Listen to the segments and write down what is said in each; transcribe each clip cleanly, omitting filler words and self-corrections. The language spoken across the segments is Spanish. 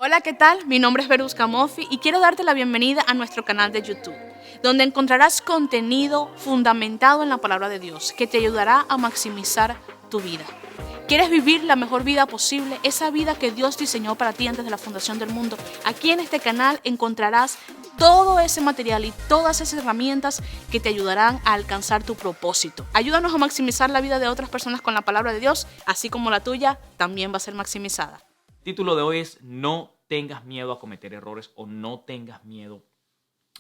Hola, ¿qué tal? Mi nombre es Verusca Mofi y quiero darte la bienvenida a nuestro canal de YouTube, donde encontrarás contenido fundamentado en la palabra de Dios que te ayudará a maximizar tu vida. ¿Quieres vivir la mejor vida posible? Esa vida que Dios diseñó para ti antes de la fundación del mundo. Aquí en este canal encontrarás todo ese material y todas esas herramientas que te ayudarán a alcanzar tu propósito. Ayúdanos a maximizar la vida de otras personas con la palabra de Dios, así como la tuya también va a ser maximizada. El título de hoy es No tengas miedo a cometer errores o no tengas miedo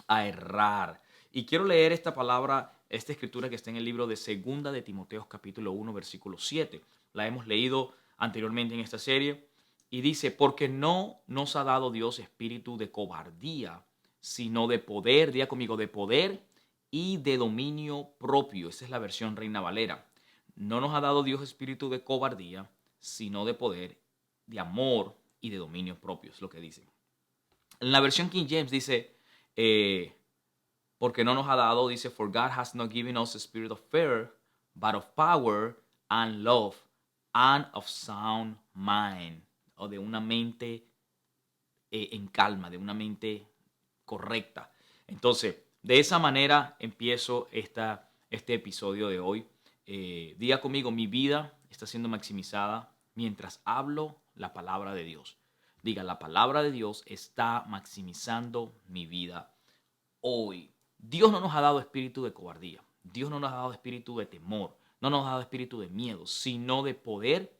a errar. Y quiero leer esta palabra, esta escritura que está en el libro de Segunda de Timoteo capítulo 1 versículo 7. La hemos leído anteriormente en esta serie y dice, porque no nos ha dado Dios espíritu de cobardía, sino de poder, diga conmigo, de poder y de dominio propio. Esa es la versión Reina Valera. No nos ha dado Dios espíritu de cobardía, sino de poder, de amor y de dominio propio, es lo que dice. En la versión King James dice, porque no nos ha dado, dice, for God has not given us a spirit of fear, but of power and love and of sound mind. O de una mente en calma, de una mente correcta. Entonces, de esa manera empiezo este episodio de hoy. Diga conmigo, mi vida está siendo maximizada mientras hablo la palabra de Dios. Diga, la palabra de Dios está maximizando mi vida hoy. Dios no nos ha dado espíritu de cobardía. Dios no nos ha dado espíritu de temor. No nos ha dado espíritu de miedo, sino de poder,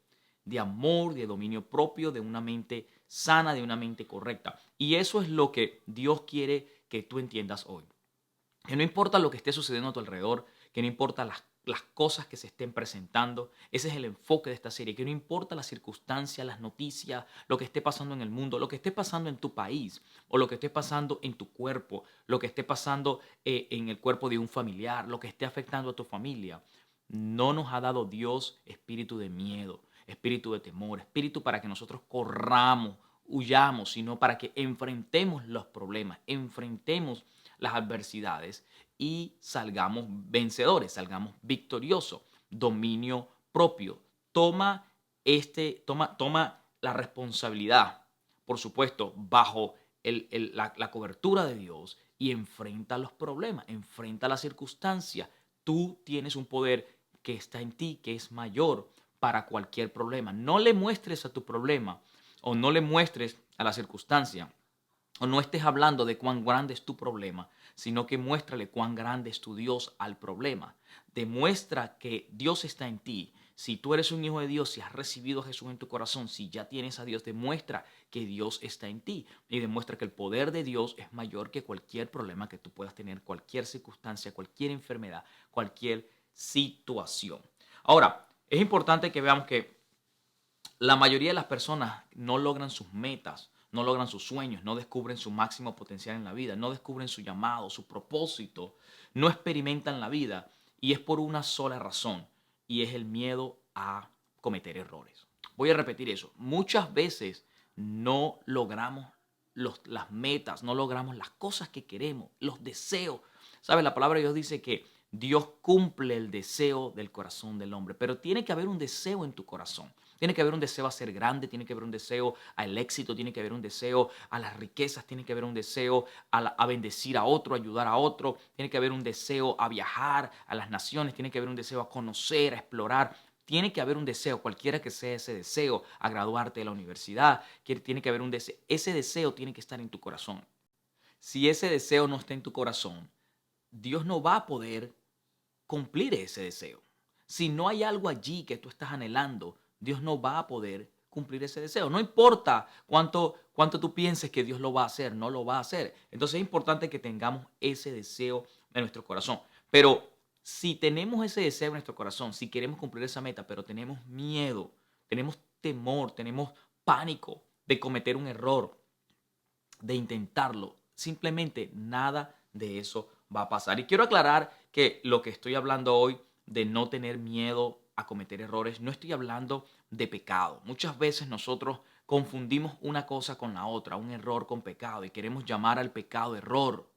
de amor, de dominio propio, de una mente sana, de una mente correcta. Y eso es lo que Dios quiere que tú entiendas hoy. Que no importa lo que esté sucediendo a tu alrededor, que no importa las cosas que se estén presentando, ese es el enfoque de esta serie, que no importa las circunstancias, las noticias, lo que esté pasando en el mundo, lo que esté pasando en tu país o lo que esté pasando en tu cuerpo, lo que esté pasando en el cuerpo de un familiar, lo que esté afectando a tu familia. No nos ha dado Dios espíritu de miedo, espíritu de temor, espíritu para que nosotros corramos, huyamos, sino para que enfrentemos los problemas, enfrentemos las adversidades y salgamos vencedores, salgamos victoriosos. Dominio propio. Toma la responsabilidad, por supuesto, bajo la cobertura de Dios y enfrenta los problemas, enfrenta las circunstancias. Tú tienes un poder que está en ti, que es mayor para cualquier problema. No le muestres a tu problema o no le muestres a la circunstancia o no estés hablando de cuán grande es tu problema, sino que muéstrale cuán grande es tu Dios al problema. Demuestra que Dios está en ti. Si tú eres un hijo de Dios, si has recibido a Jesús en tu corazón, si ya tienes a Dios, demuestra que Dios está en ti y demuestra que el poder de Dios es mayor que cualquier problema que tú puedas tener, cualquier circunstancia, cualquier enfermedad, cualquier situación. Ahora, es importante que veamos que la mayoría de las personas no logran sus metas, no logran sus sueños, no descubren su máximo potencial en la vida, no descubren su llamado, su propósito, no experimentan la vida y es por una sola razón y es el miedo a cometer errores. Voy a repetir eso. Muchas veces no logramos las metas, no logramos las cosas que queremos, los deseos. ¿Sabes? La palabra de Dios dice que Dios cumple el deseo del corazón del hombre, pero tiene que haber un deseo en tu corazón. Tiene que haber un deseo a ser grande, tiene que haber un deseo al éxito, tiene que haber un deseo a las riquezas, tiene que haber un deseo a bendecir a otro, a ayudar a otro, tiene que haber un deseo a viajar a las naciones, tiene que haber un deseo a conocer, a explorar. Tiene que haber un deseo, cualquiera que sea ese deseo, a graduarte de la universidad, tiene que haber un deseo. Ese deseo tiene que estar en tu corazón. Si ese deseo no está en tu corazón, Dios no va a poder cumplir ese deseo. Si no hay algo allí que tú estás anhelando, Dios no va a poder cumplir ese deseo. No importa cuánto tú pienses que Dios lo va a hacer, no lo va a hacer. Entonces es importante que tengamos ese deseo en nuestro corazón. Pero si tenemos ese deseo en nuestro corazón, si queremos cumplir esa meta, pero tenemos miedo, tenemos temor, tenemos pánico de cometer un error, de intentarlo, simplemente nada de eso va a pasar. Y quiero aclarar que lo que estoy hablando hoy de no tener miedo a cometer errores, no estoy hablando de pecado. Muchas veces nosotros confundimos una cosa con la otra, un error con pecado, y queremos llamar al pecado error.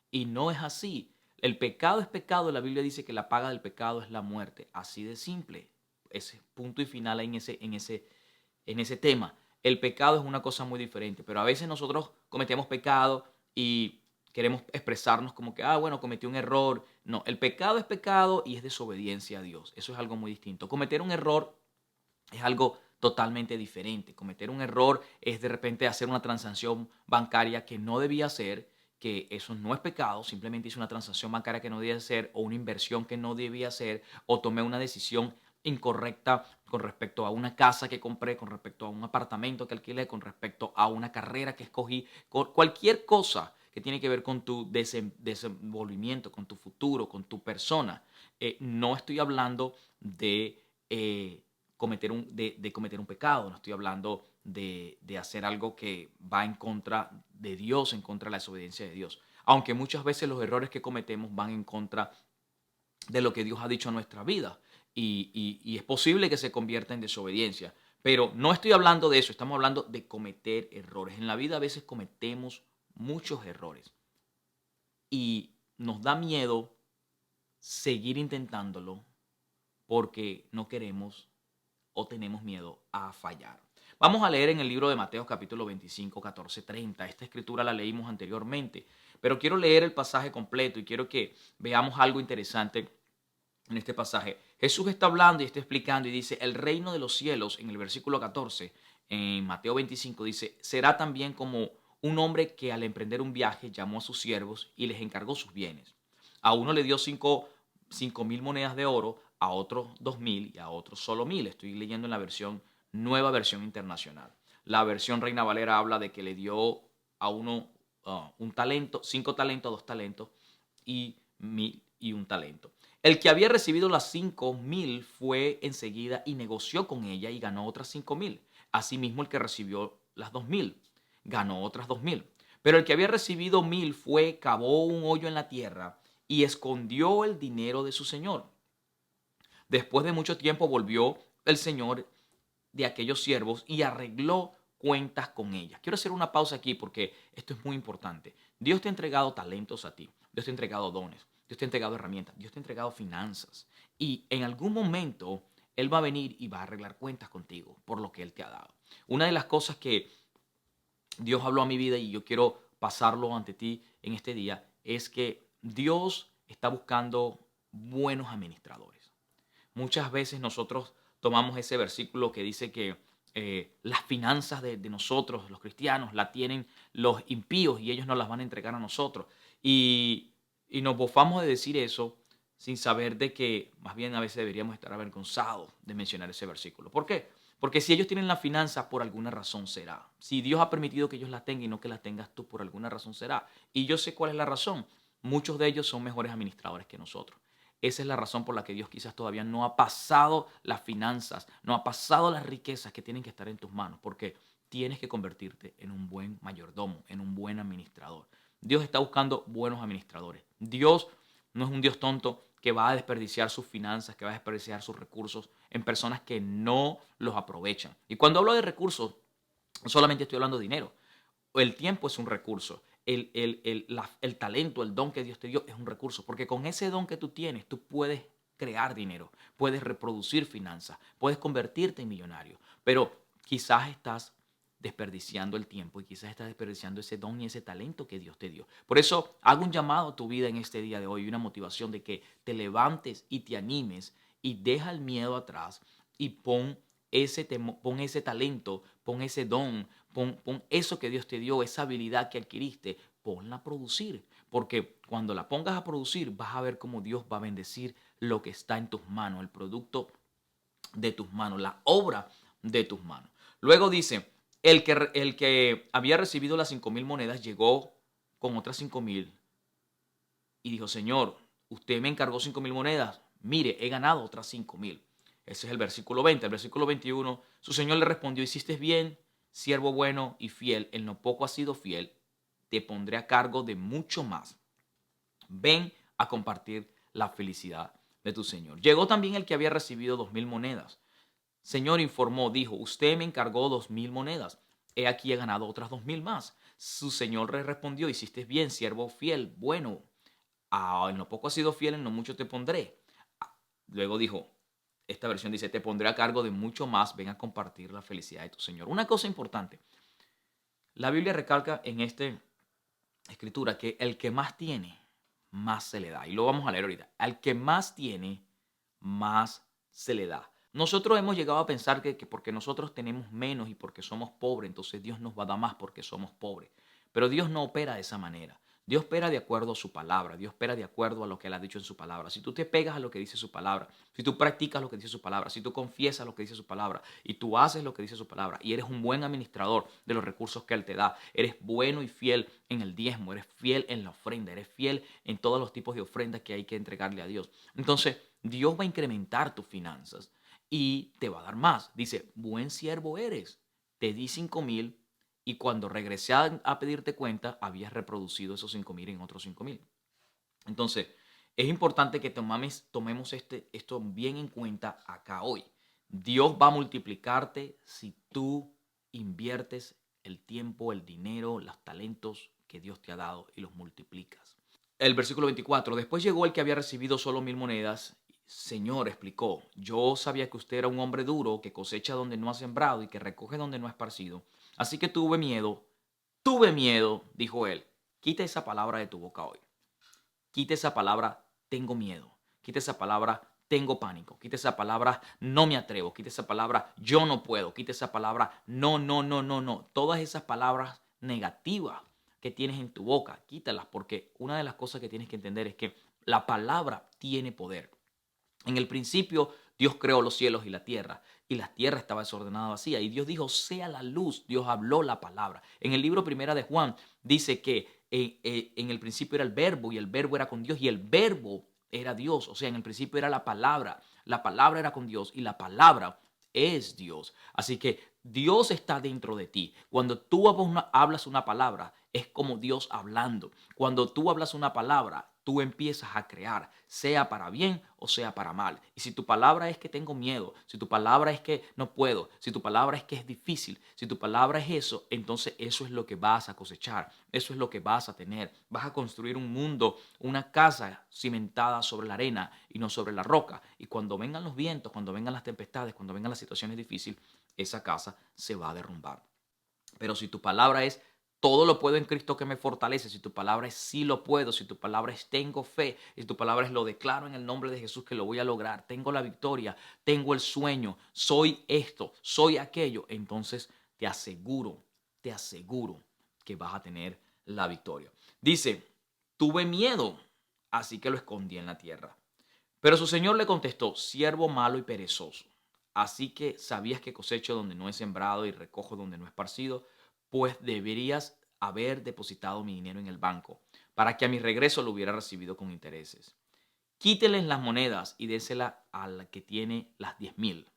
Y no es así. El pecado es pecado. La Biblia dice que la paga del pecado es la muerte. Así de simple. Ese punto y final en ese tema. el pecado es una cosa muy diferente, pero a veces nosotros cometemos pecado y queremos expresarnos como que, bueno, cometí un error. No, el pecado es pecado y es desobediencia a Dios. Eso es algo muy distinto. Cometer un error es algo totalmente diferente. Cometer un error es de repente hacer una transacción bancaria que no debía hacer, que eso no es pecado, simplemente hice una transacción bancaria que no debía hacer o una inversión que no debía hacer o tomé una decisión incorrecta con respecto a una casa que compré, con respecto a un apartamento que alquilé, con respecto a una carrera que escogí, con cualquier cosa que tiene que ver con tu desenvolvimiento, con tu futuro, con tu persona. No estoy hablando de cometer un pecado, no estoy hablando de hacer algo que va en contra de Dios, en contra de la desobediencia de Dios. Aunque muchas veces los errores que cometemos van en contra de lo que Dios ha dicho a nuestra vida y es posible que se convierta en desobediencia. Pero no estoy hablando de eso, estamos hablando de cometer errores. En la vida a veces cometemos muchos errores y nos da miedo seguir intentándolo porque no queremos o tenemos miedo a fallar. Vamos a leer en el libro de Mateo capítulo 25, 14, 30. Esta escritura la leímos anteriormente, pero quiero leer el pasaje completo y quiero que veamos algo interesante en este pasaje. Jesús está hablando y está explicando y dice, el reino de los cielos, en el versículo 14, en Mateo 25, dice, será también como un hombre que al emprender un viaje llamó a sus siervos y les encargó sus bienes. A uno le dio 5.000 monedas de oro, a otros 2.000 y a otros solo 1.000. Estoy leyendo en la nueva versión internacional. La versión Reina Valera habla de que le dio a uno un talento, 5 talentos, 2 talentos y 1.000 y un talento. El que había recibido las 5.000 fue enseguida y negoció con ella y ganó otras 5.000. Asimismo, el que recibió las 2.000 ganó otras 2.000. Pero el que había recibido 1.000 fue, cavó un hoyo en la tierra y escondió el dinero de su señor. Después de mucho tiempo volvió el señor de aquellos siervos y arregló cuentas con ellas. Quiero hacer una pausa aquí porque esto es muy importante. Dios te ha entregado talentos a ti. Dios te ha entregado dones. Dios te ha entregado herramientas. Dios te ha entregado finanzas. Y en algún momento Él va a venir y va a arreglar cuentas contigo por lo que Él te ha dado. Una de las cosas que Dios habló a mi vida y yo quiero pasarlo ante ti en este día es que Dios está buscando buenos administradores. Muchas veces nosotros tomamos ese versículo que dice que las finanzas de nosotros, los cristianos, la tienen los impíos y ellos nos las van a entregar a nosotros. Y nos bofamos de decir eso sin saber de que más bien a veces deberíamos estar avergonzados de mencionar ese versículo. ¿Por qué? Porque si ellos tienen la finanza, por alguna razón será. Si Dios ha permitido que ellos la tengan y no que la tengas tú, por alguna razón será. Y yo sé cuál es la razón. Muchos de ellos son mejores administradores que nosotros. Esa es la razón por la que Dios quizás todavía no ha pasado las finanzas, no ha pasado las riquezas que tienen que estar en tus manos, porque tienes que convertirte en un buen mayordomo, en un buen administrador. Dios está buscando buenos administradores. Dios no es un Dios tonto que va a desperdiciar sus finanzas, que va a desperdiciar sus recursos en personas que no los aprovechan. Y cuando hablo de recursos, no solamente estoy hablando de dinero. El tiempo es un recurso. El talento, el don que Dios te dio es un recurso. Porque con ese don que tú tienes, tú puedes crear dinero, puedes reproducir finanzas, puedes convertirte en millonario. Pero quizás estás desperdiciando el tiempo y quizás estás desperdiciando ese don y ese talento que Dios te dio. Por eso hago un llamado a tu vida en este día de hoy y una motivación de que te levantes y te animes y deja el miedo atrás y pon ese talento, pon ese don, pon eso que Dios te dio, esa habilidad que adquiriste, ponla a producir. Porque cuando la pongas a producir, vas a ver cómo Dios va a bendecir lo que está en tus manos, el producto de tus manos, la obra de tus manos. Luego dice, el que había recibido las 5.000 monedas llegó con otras 5.000 y dijo, Señor, usted me encargó 5.000 monedas, mire, he ganado otras 5.000. Ese es el versículo 20. El versículo 21, su Señor le respondió, hiciste bien, siervo bueno y fiel, en lo poco has sido fiel, te pondré a cargo de mucho más. Ven a compartir la felicidad de tu Señor. Llegó también el que había recibido 2.000 monedas. Señor informó, dijo, usted me encargó 2.000 monedas. He aquí he ganado otras 2.000 más. Su Señor le respondió, hiciste bien, siervo fiel, bueno. En lo poco has sido fiel, en lo mucho te pondré. Luego dijo, Esta versión dice, te pondré a cargo de mucho más, ven a compartir la felicidad de tu Señor. Una cosa importante, la Biblia recalca en esta escritura que el que más tiene, más se le da. Y lo vamos a leer ahorita. Al que más tiene, más se le da. Nosotros hemos llegado a pensar que porque nosotros tenemos menos y porque somos pobres, entonces Dios nos va a dar más porque somos pobres. Pero Dios no opera de esa manera. Dios opera de acuerdo a su palabra. Dios opera de acuerdo a lo que Él ha dicho en su palabra. Si tú te pegas a lo que dice su palabra, si tú practicas lo que dice su palabra, si tú confiesas lo que dice su palabra y tú haces lo que dice su palabra y eres un buen administrador de los recursos que Él te da, eres bueno y fiel en el diezmo, eres fiel en la ofrenda, eres fiel en todos los tipos de ofrendas que hay que entregarle a Dios. Entonces, Dios va a incrementar tus finanzas y te va a dar más. Dice, buen siervo eres, te di 5,000 y cuando regresé a pedirte cuenta, habías reproducido esos 5,000 en otros 5,000. Entonces, es importante que tomemos esto bien en cuenta acá hoy. Dios va a multiplicarte si tú inviertes el tiempo, el dinero, los talentos que Dios te ha dado y los multiplicas. El versículo 24, después llegó el que había recibido solo 1,000 monedas. Señor, explicó, yo sabía que usted era un hombre duro, que cosecha donde no ha sembrado y que recoge donde no ha esparcido. Así que tuve miedo, dijo él. Quita esa palabra de tu boca hoy. Quita esa palabra, tengo miedo. Quita esa palabra, tengo pánico. Quita esa palabra, no me atrevo. Quita esa palabra, yo no puedo. Quita esa palabra, no, no, no, no, no. Todas esas palabras negativas que tienes en tu boca, quítalas, porque una de las cosas que tienes que entender es que la palabra tiene poder. En el principio, Dios creó los cielos y la tierra estaba desordenada, vacía, y Dios dijo, sea la luz. Dios habló la palabra. En el libro primera de Juan dice que en el principio era el verbo, y el verbo era con Dios, y el verbo era Dios. O sea, en el principio era la palabra era con Dios, y la palabra es Dios. Así que Dios está dentro de ti. Cuando tú hablas una palabra, es como Dios hablando. Cuando tú hablas una palabra, tú empiezas a crear, sea para bien o sea para mal. Y si tu palabra es que tengo miedo, si tu palabra es que no puedo, si tu palabra es que es difícil, si tu palabra es eso, entonces eso es lo que vas a cosechar, eso es lo que vas a tener. Vas a construir un mundo, una casa cimentada sobre la arena y no sobre la roca. Y cuando vengan los vientos, cuando vengan las tempestades, cuando vengan las situaciones difíciles, esa casa se va a derrumbar. Pero si tu palabra es todo lo puedo en Cristo que me fortalece, si tu palabra es sí lo puedo, si tu palabra es tengo fe, si tu palabra es lo declaro en el nombre de Jesús que lo voy a lograr, tengo la victoria, tengo el sueño, soy esto, soy aquello, entonces te aseguro que vas a tener la victoria. Dice, tuve miedo, así que lo escondí en la tierra. Pero su señor le contestó, siervo malo y perezoso. Así que sabías que cosecho donde no he sembrado y recojo donde no he esparcido, pues deberías haber depositado mi dinero en el banco, para que a mi regreso lo hubiera recibido con intereses. Quíteles las monedas y désela al que tiene las 10,000,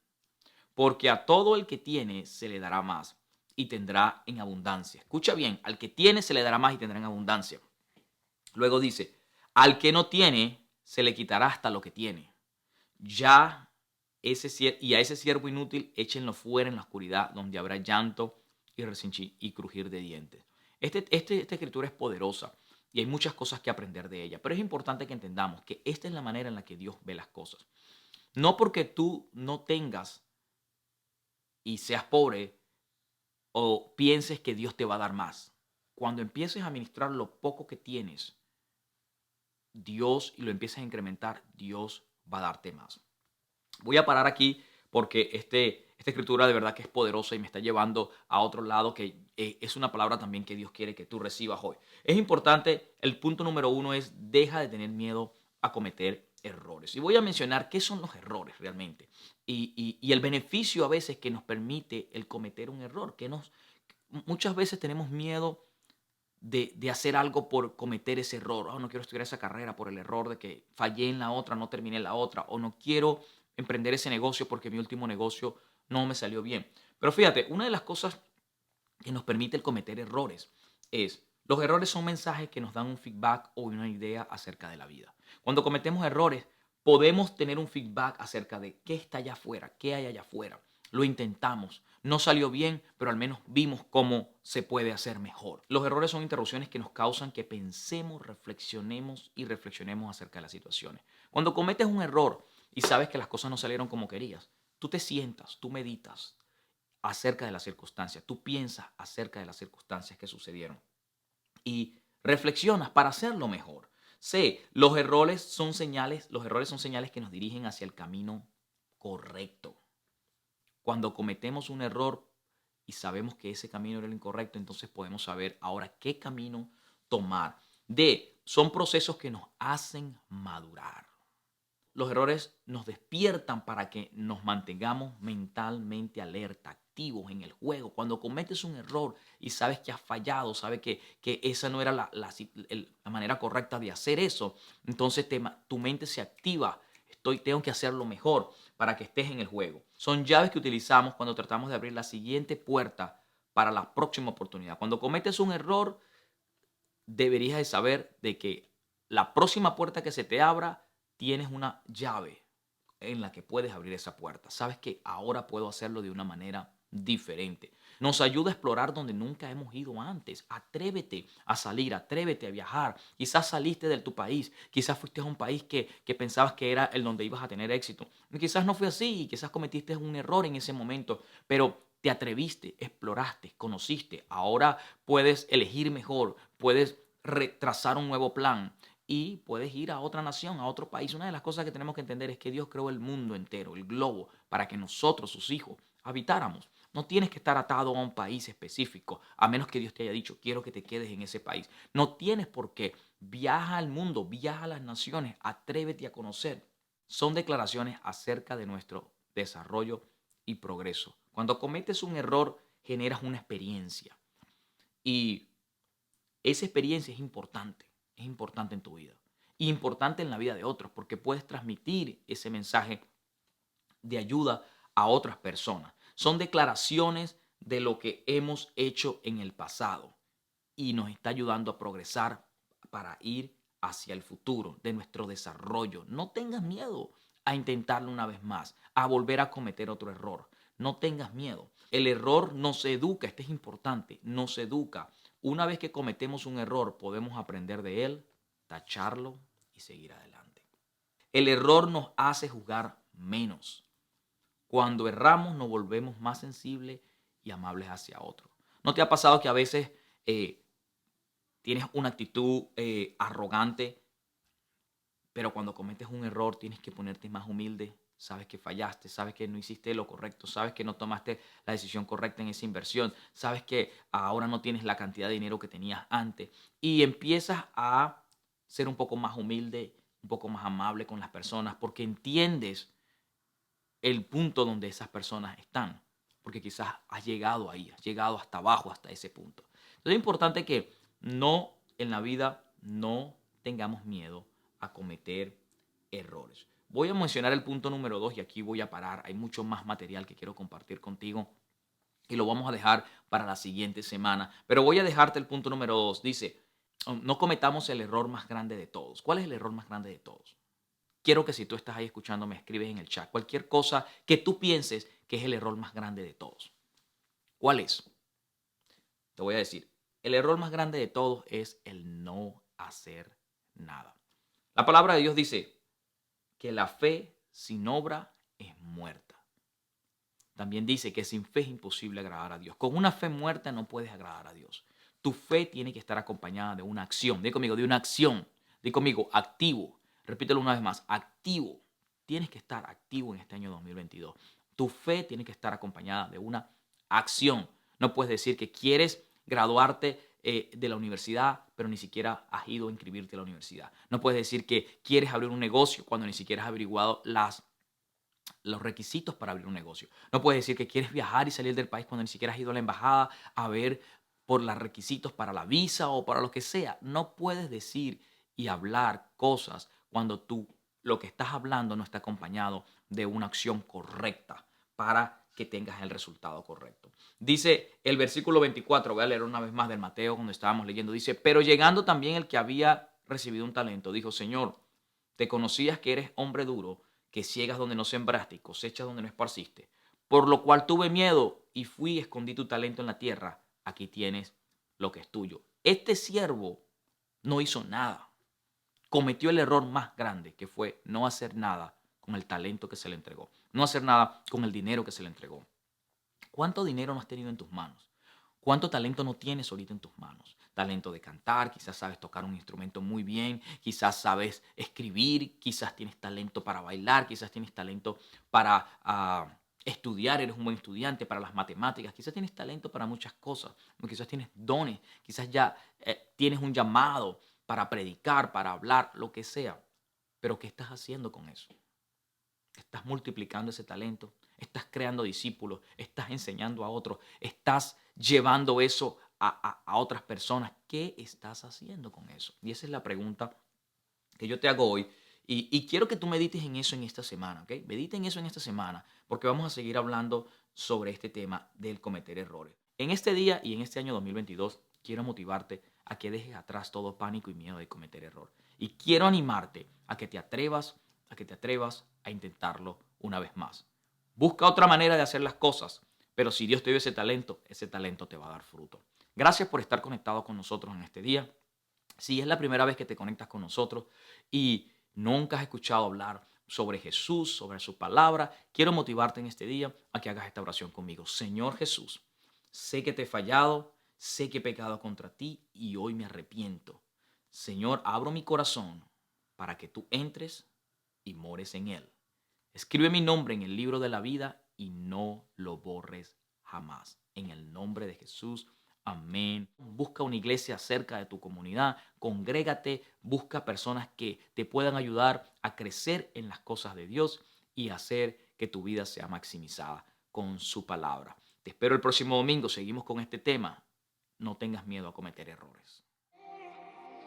porque a todo el que tiene se le dará más y tendrá en abundancia. Escucha bien, al que tiene se le dará más y tendrá en abundancia. Luego dice, al que no tiene se le quitará hasta lo que tiene. Ya y a ese siervo inútil échenlo fuera en la oscuridad, donde habrá llanto y crujir de dientes. Esta escritura es poderosa y hay muchas cosas que aprender de ella, pero es importante que entendamos que esta es la manera en la que Dios ve las cosas. No porque tú no tengas y seas pobre o pienses que Dios te va a dar más. Cuando empieces a administrar lo poco que tienes, Dios, y lo empieces a incrementar, Dios va a darte más. Voy a parar aquí porque esta escritura de verdad que es poderosa y me está llevando a otro lado que es una palabra también que Dios quiere que tú recibas hoy. Es importante, el punto número 1 es deja de tener miedo a cometer errores. Y voy a mencionar qué son los errores realmente y el beneficio a veces que nos permite el cometer un error, muchas veces tenemos miedo de hacer algo por cometer ese error. Oh, no quiero estudiar esa carrera por el error de que fallé en la otra, no terminé la otra, o no quiero emprender ese negocio porque mi último negocio no me salió bien. Pero fíjate, una de las cosas que nos permite el cometer errores los errores son mensajes que nos dan un feedback o una idea acerca de la vida. Cuando cometemos errores, podemos tener un feedback acerca de qué está allá afuera, qué hay allá afuera. Lo intentamos, no salió bien, pero al menos vimos cómo se puede hacer mejor. Los errores son interrupciones que nos causan que pensemos, reflexionemos acerca de las situaciones. Cuando cometes un error, y sabes que las cosas no salieron como querías, tú te sientas, tú meditas acerca de las circunstancias, tú piensas acerca de las circunstancias que sucedieron y reflexionas para hacerlo mejor. Sé, los errores son señales que nos dirigen hacia el camino correcto. Cuando cometemos un error y sabemos que ese camino era el incorrecto, entonces podemos saber ahora qué camino tomar. Son procesos que nos hacen madurar. Los errores nos despiertan para que nos mantengamos mentalmente alerta, activos en el juego. Cuando cometes un error y sabes que has fallado, sabes que esa no era la manera correcta de hacer eso, entonces tu mente se activa. Tengo que hacerlo mejor para que estés en el juego. Son llaves que utilizamos cuando tratamos de abrir la siguiente puerta para la próxima oportunidad. Cuando cometes un error, deberías de saber de que la próxima puerta que se te abra, tienes una llave en la que puedes abrir esa puerta. Sabes que ahora puedo hacerlo de una manera diferente. Nos ayuda a explorar donde nunca hemos ido antes. Atrévete a salir, atrévete a viajar. Quizás saliste de tu país, quizás fuiste a un país que pensabas que era el donde ibas a tener éxito. Y quizás no fue así, quizás cometiste un error en ese momento, pero te atreviste, exploraste, conociste. Ahora puedes elegir mejor, puedes trazar un nuevo plan y puedes ir a otra nación, a otro país. Una de las cosas que tenemos que entender es que Dios creó el mundo entero, el globo, para que nosotros, sus hijos, habitáramos. No tienes que estar atado a un país específico, a menos que Dios te haya dicho, quiero que te quedes en ese país. No tienes por qué. Viaja al mundo, viaja a las naciones, atrévete a conocer. Son declaraciones acerca de nuestro desarrollo y progreso. Cuando cometes un error, generas una experiencia. Y esa experiencia es importante en tu vida. Y importante en la vida de otros, porque puedes transmitir ese mensaje de ayuda a otras personas. Son declaraciones de lo que hemos hecho en el pasado y nos está ayudando a progresar para ir hacia el futuro de nuestro desarrollo. No tengas miedo a intentarlo una vez más, a volver a cometer otro error. No tengas miedo. El error nos educa, esto es importante, nos educa. Una vez que cometemos un error, podemos aprender de él, tacharlo y seguir adelante. El error nos hace jugar menos. Cuando erramos nos volvemos más sensibles y amables hacia otros. ¿No te ha pasado que a veces tienes una actitud arrogante, pero cuando cometes un error tienes que ponerte más humilde? Sabes que fallaste, sabes que no hiciste lo correcto, sabes que no tomaste la decisión correcta en esa inversión, sabes que ahora no tienes la cantidad de dinero que tenías antes y empiezas a ser un poco más humilde, un poco más amable con las personas porque entiendes el punto donde esas personas están, porque quizás has llegado ahí, has llegado hasta abajo, hasta ese punto. Entonces es importante que en la vida no tengamos miedo a cometer errores. Voy a mencionar el punto número 2 y aquí voy a parar. Hay mucho más material que quiero compartir contigo y lo vamos a dejar para la siguiente semana. Pero voy a dejarte el punto número 2. Dice, no cometamos el error más grande de todos. ¿Cuál es el error más grande de todos? Quiero que si tú estás ahí escuchando me escribes en el chat cualquier cosa que tú pienses que es el error más grande de todos. ¿Cuál es? Te voy a decir, el error más grande de todos es el no hacer nada. La palabra de Dios dice que la fe sin obra es muerta. También dice que sin fe es imposible agradar a Dios. Con una fe muerta no puedes agradar a Dios. Tu fe tiene que estar acompañada de una acción. Di conmigo, de una acción. Di conmigo, activo. Repítelo una vez más, activo. Tienes que estar activo en este año 2022. Tu fe tiene que estar acompañada de una acción. No puedes decir que quieres graduarte de la universidad, pero ni siquiera has ido a inscribirte a la universidad. No puedes decir que quieres abrir un negocio cuando ni siquiera has averiguado los requisitos para abrir un negocio. No puedes decir que quieres viajar y salir del país cuando ni siquiera has ido a la embajada a ver por los requisitos para la visa o para lo que sea. No puedes decir y hablar cosas cuando lo que estás hablando no está acompañado de una acción correcta para que tengas el resultado correcto. Dice el versículo 24, voy a leer una vez más del Mateo cuando estábamos leyendo, dice, pero llegando también el que había recibido un talento, dijo, Señor, te conocías que eres hombre duro, que ciegas donde no sembraste y cosechas donde no esparciste, por lo cual tuve miedo y fui y escondí tu talento en la tierra, aquí tienes lo que es tuyo. Este siervo no hizo nada, cometió el error más grande, que fue no hacer nada con el talento que se le entregó. No hacer nada con el dinero que se le entregó. ¿Cuánto dinero no has tenido en tus manos? ¿Cuánto talento no tienes ahorita en tus manos? Talento de cantar, quizás sabes tocar un instrumento muy bien, quizás sabes escribir, quizás tienes talento para bailar, quizás tienes talento para estudiar, eres un buen estudiante, para las matemáticas, quizás tienes talento para muchas cosas, quizás tienes dones, quizás ya tienes un llamado para predicar, para hablar, lo que sea. Pero ¿qué estás haciendo con eso? ¿Estás multiplicando ese talento? ¿Estás creando discípulos? ¿Estás enseñando a otros? ¿Estás llevando eso a otras personas? ¿Qué estás haciendo con eso? Y esa es la pregunta que yo te hago hoy. Y quiero que tú medites en eso en esta semana, ¿ok? Medita en eso en esta semana, porque vamos a seguir hablando sobre este tema del cometer errores. En este día y en este año 2022, quiero motivarte a que dejes atrás todo pánico y miedo de cometer error. Y quiero animarte a que te atrevas a intentarlo una vez más. Busca otra manera de hacer las cosas, pero si Dios te dio ese talento te va a dar fruto. Gracias por estar conectado con nosotros en este día. Si es la primera vez que te conectas con nosotros y nunca has escuchado hablar sobre Jesús, sobre su palabra, quiero motivarte en este día a que hagas esta oración conmigo. Señor Jesús, sé que te he fallado, sé que he pecado contra ti y hoy me arrepiento. Señor, abro mi corazón para que tú entres y mores en él. Escribe mi nombre en el libro de la vida y no lo borres jamás. En el nombre de Jesús, amén. Busca una iglesia cerca de tu comunidad, congrégate, busca personas que te puedan ayudar a crecer en las cosas de Dios y hacer que tu vida sea maximizada con su palabra. Te espero el próximo domingo, seguimos con este tema. No tengas miedo a cometer errores.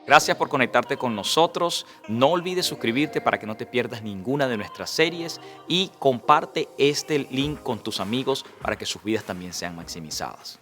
Gracias por conectarte con nosotros. No olvides suscribirte para que no te pierdas ninguna de nuestras series y comparte este link con tus amigos para que sus vidas también sean maximizadas.